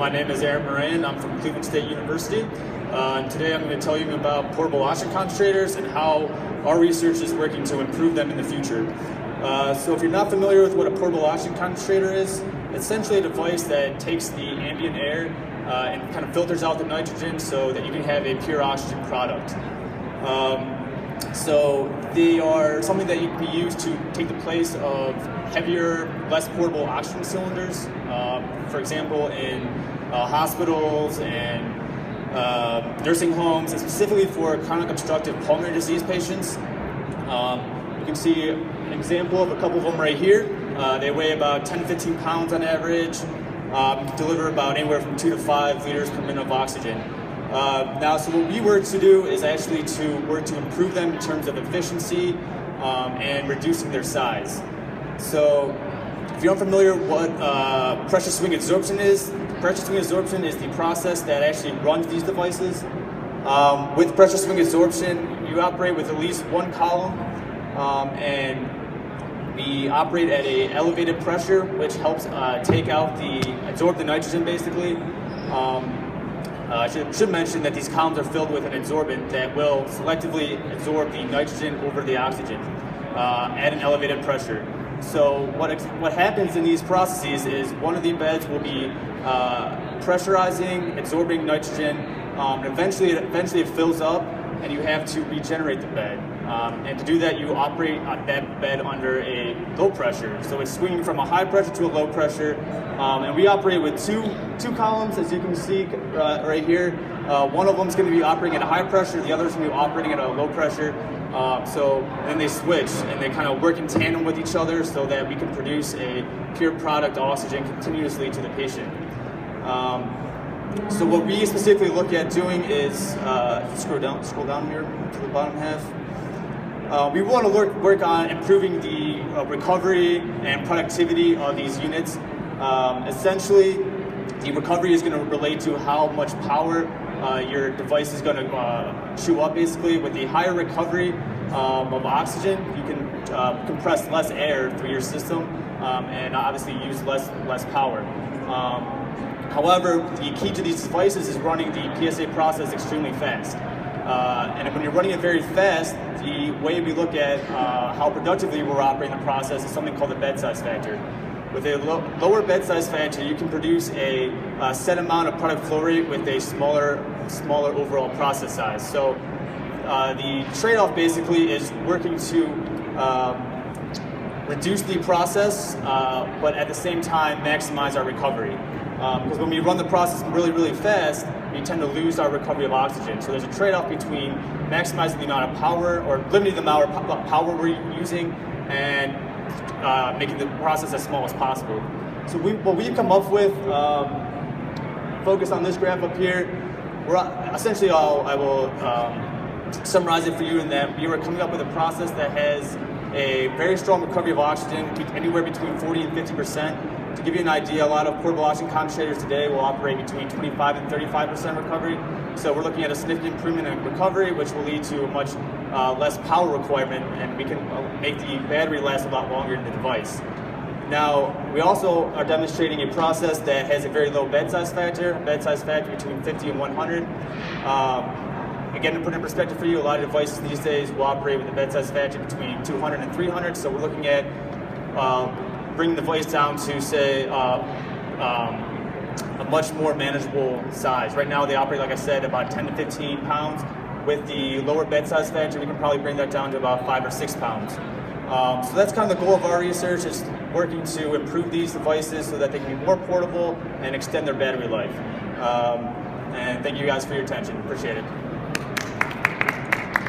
My name is Moran. I'm from Cleveland State University. And today I'm going to tell you about portable oxygen concentrators and how our research is working to improve them in the future. So if you're not familiar with what a portable oxygen concentrator is, it's essentially a device that takes the ambient air and kind of filters out the nitrogen so that you can have a pure oxygen product. So they are something that you can use to take the place of heavier, less portable oxygen cylinders. For example, in hospitals and nursing homes, and specifically for chronic obstructive pulmonary disease patients. You can see an example of a couple of them right here. They weigh about 10 to 15 pounds on average, deliver about anywhere from 2 to 5 liters per minute of oxygen. Now, so what we work to do is actually to work to improve them in terms of efficiency and reducing their size. So if you're unfamiliar what pressure swing adsorption is, pressure swing adsorption is the process that actually runs these devices. With pressure swing adsorption, you operate with at least one column, and we operate at an elevated pressure, which helps absorb the nitrogen basically. I should mention that these columns are filled with an adsorbent that will selectively absorb the nitrogen over the oxygen at an elevated pressure. So what happens in these processes is one of the beds will be pressurizing, absorbing nitrogen, and eventually it fills up and you have to regenerate the bed. And to do that, you operate that bed under a low pressure. So it's swinging from a high pressure to a low pressure. And we operate with two columns, as you can see right here. One of them is going to be operating at a high pressure, the other is going to be operating at a low pressure. So then they switch and they kind of work in tandem with each other so that we can produce a pure product oxygen continuously to the patient. So what we specifically look at doing is, scroll down here to the bottom half. We want to work on improving the recovery and productivity of these units. Essentially, the recovery is going to relate to how much power your device is going to chew up. Basically, with the higher recovery of oxygen, you can compress less air through your system and obviously use less power. However, the key to these devices is running the PSA process extremely fast. And when you're running it very fast, the way we look at how productively we're operating the process is something called the bed size factor. With a lower bed size factor, you can produce a set amount of product flow rate with a smaller overall process size. So the trade-off basically is working to reduce the process, but at the same time maximize our recovery. Because when we run the process really fast, we tend to lose our recovery of oxygen. So there's a trade-off between maximizing the amount of power or limiting the amount of power we're using and making the process as small as possible. So what we've come up with, focus on this graph up here, essentially I will summarize it for you in that we were coming up with a process that has a very strong recovery of oxygen, anywhere between 40 and 50%. To give you an idea, a lot of portable oxygen concentrators today will operate between 25 and 35% recovery. So we're looking at a significant improvement in recovery, which will lead to a much less power requirement, and we can make the battery last a lot longer in the device. Now, we also are demonstrating a process that has a very low bed size factor between 50 and 100. Again, to put it in perspective for you, a lot of devices these days will operate with a bed size factor between 200 and 300. So we're looking at bring the device down to, say, a much more manageable size. Right now they operate, like I said, about 10 to 15 pounds. With the lower bed size factor, we can probably bring that down to about 5 or 6 pounds. So that's kind of the goal of our research, is working to improve these devices so that they can be more portable and extend their battery life. And thank you guys for your attention. Appreciate it.